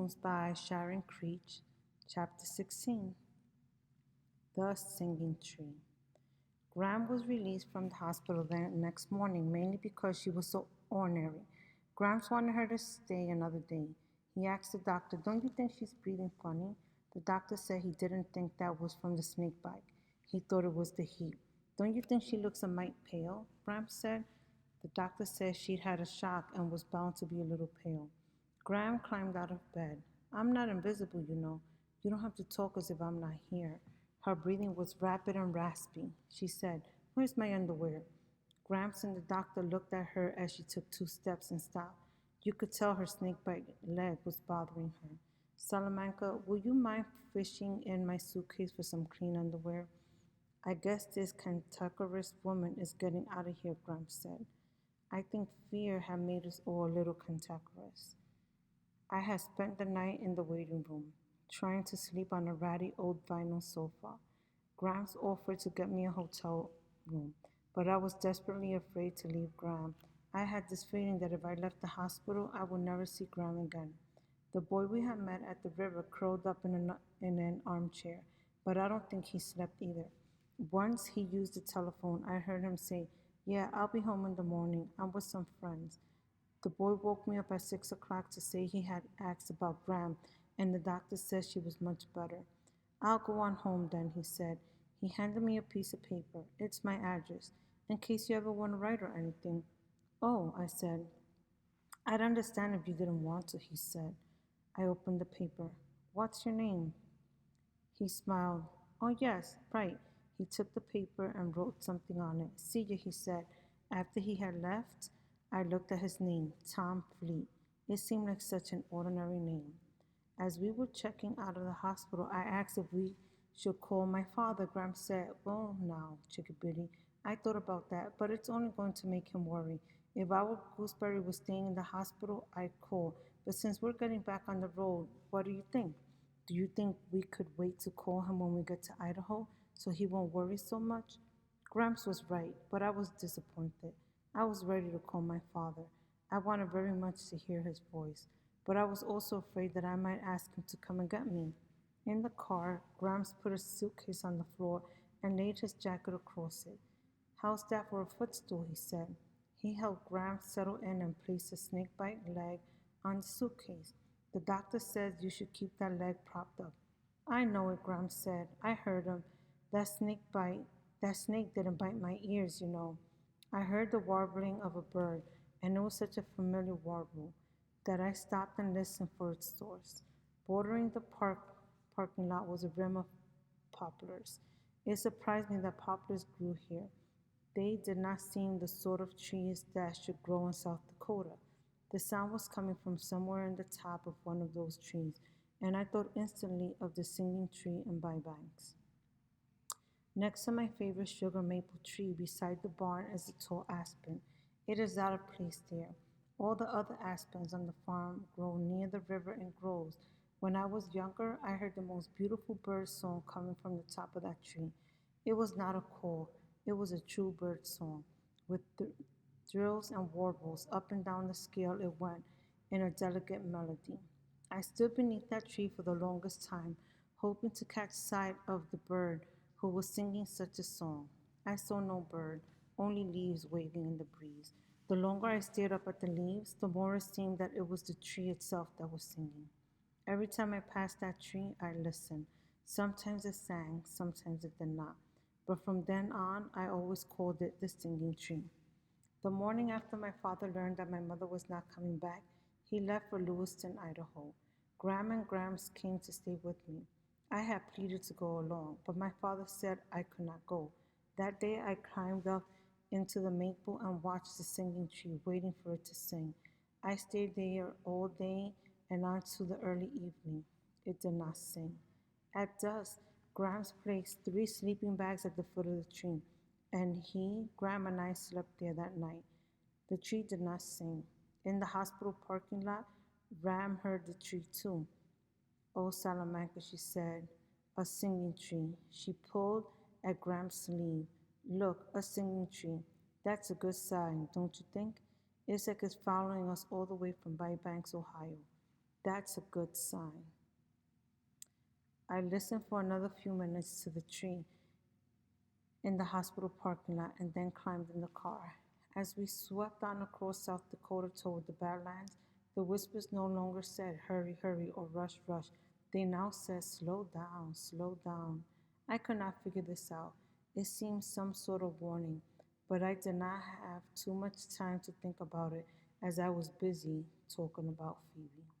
Wounds by Sharon Creech, Chapter 16. The Singing Tree. Gram was released from the hospital the next morning mainly because she was so ornery. Grams wanted her to stay another day. He asked the doctor, "Don't you think she's breathing funny?" The doctor said he didn't think that was from the snake bite. He thought it was the heat. "Don't you think she looks a mite pale?" Grams said. The doctor said she'd had a shock and was bound to be a little pale. Graham climbed out of bed. "I'm not invisible, you know. You don't have to talk as if I'm not here." Her breathing was rapid and raspy. She said, "Where's my underwear?" Gramps and the doctor looked at her as she took 2 steps and stopped. You could tell her snakebite leg was bothering her. "Salamanca, would you mind fishing in my suitcase for some clean underwear?" "I guess this cantankerous woman is getting out of here," Gramps said. I think fear had made us all a little cantankerous. I had spent the night in the waiting room, trying to sleep on a ratty old vinyl sofa. Gramps offered to get me a hotel room, but I was desperately afraid to leave Gram. I had this feeling that if I left the hospital, I would never see Gram again. The boy we had met at the river curled up in an armchair, but I don't think he slept either. Once he used the telephone, I heard him say, "Yeah, I'll be home in the morning. I'm with some friends." The boy woke me up at 6 o'clock to say he had asked about Gram, and the doctor said she was much better. "I'll go on home then," he said. He handed me a piece of paper. "It's my address, in case you ever want to write or anything." "Oh," I said. "I'd understand if you didn't want to," he said. I opened the paper. "What's your name?" He smiled. "Oh, yes, right." He took the paper and wrote something on it. "See ya," he said. After he had left, I looked at his name, Tom Fleet. It seemed like such an ordinary name. As we were checking out of the hospital, I asked if we should call my father. Gramps said, "Well, now, Chickabiddy, I thought about that, but it's only going to make him worry. If our gooseberry was staying in the hospital, I'd call. But since we're getting back on the road, what do you think? Do you think we could wait to call him when we get to Idaho so he won't worry so much?" Gramps was right, but I was disappointed. I was ready to call my father. I wanted very much to hear his voice, but I was also afraid that I might ask him to come and get me. In the car, Gramps put a suitcase on the floor and laid his jacket across it. "How's that for a footstool?" he said. He helped Gramps settle in and placed a snakebite leg on the suitcase. "The doctor says you should keep that leg propped up." "I know it," Gramps said. "I heard him. That snake bite, that snake didn't bite my ears, you know." I heard the warbling of a bird, and it was such a familiar warble that I stopped and listened for its source. Bordering the parking lot was a rim of poplars. It surprised me that poplars grew here. They did not seem the sort of trees that should grow in South Dakota. The sound was coming from somewhere in the top of one of those trees, and I thought instantly of the singing tree in Bybanks. Next to my favorite sugar maple tree beside the barn is a tall aspen. It is out of place there. All the other aspens on the farm grow near the river in groves. When I was younger, I heard the most beautiful bird song coming from the top of that tree. It was not a call, it was a true bird song. With thrills and warbles up and down the scale it went in a delicate melody. I stood beneath that tree for the longest time, hoping to catch sight of the bird who was singing such a song. I saw no bird, only leaves waving in the breeze. The longer I stared up at the leaves, the more it seemed that it was the tree itself that was singing. Every time I passed that tree, I listened. Sometimes it sang, sometimes it did not. But from then on, I always called it the singing tree. The morning after my father learned that my mother was not coming back, he left for Lewiston, Idaho. Gram and Grams came to stay with me. I had pleaded to go along, but my father said I could not go. That day I climbed up into the maple and watched the singing tree, waiting for it to sing. I stayed there all day and on to the early evening. It did not sing. At dusk, Grams placed 3 sleeping bags at the foot of the tree, and Gram, and I slept there that night. The tree did not sing. In the hospital parking lot, Ram heard the tree too. "Oh, Salamanca," she said, "a singing tree." She pulled at Gram's sleeve. "Look, a singing tree. That's a good sign, don't you think? It's like it's following us all the way from Bybanks, Ohio." That's a good sign. I listened for another few minutes to the tree in the hospital parking lot and then climbed in the car. As we swept on across South Dakota toward the Badlands, the whispers no longer said hurry, hurry, or rush, rush. They now said slow down, slow down. I could not figure this out. It seemed some sort of warning, but I did not have too much time to think about it as I was busy talking about Phoebe.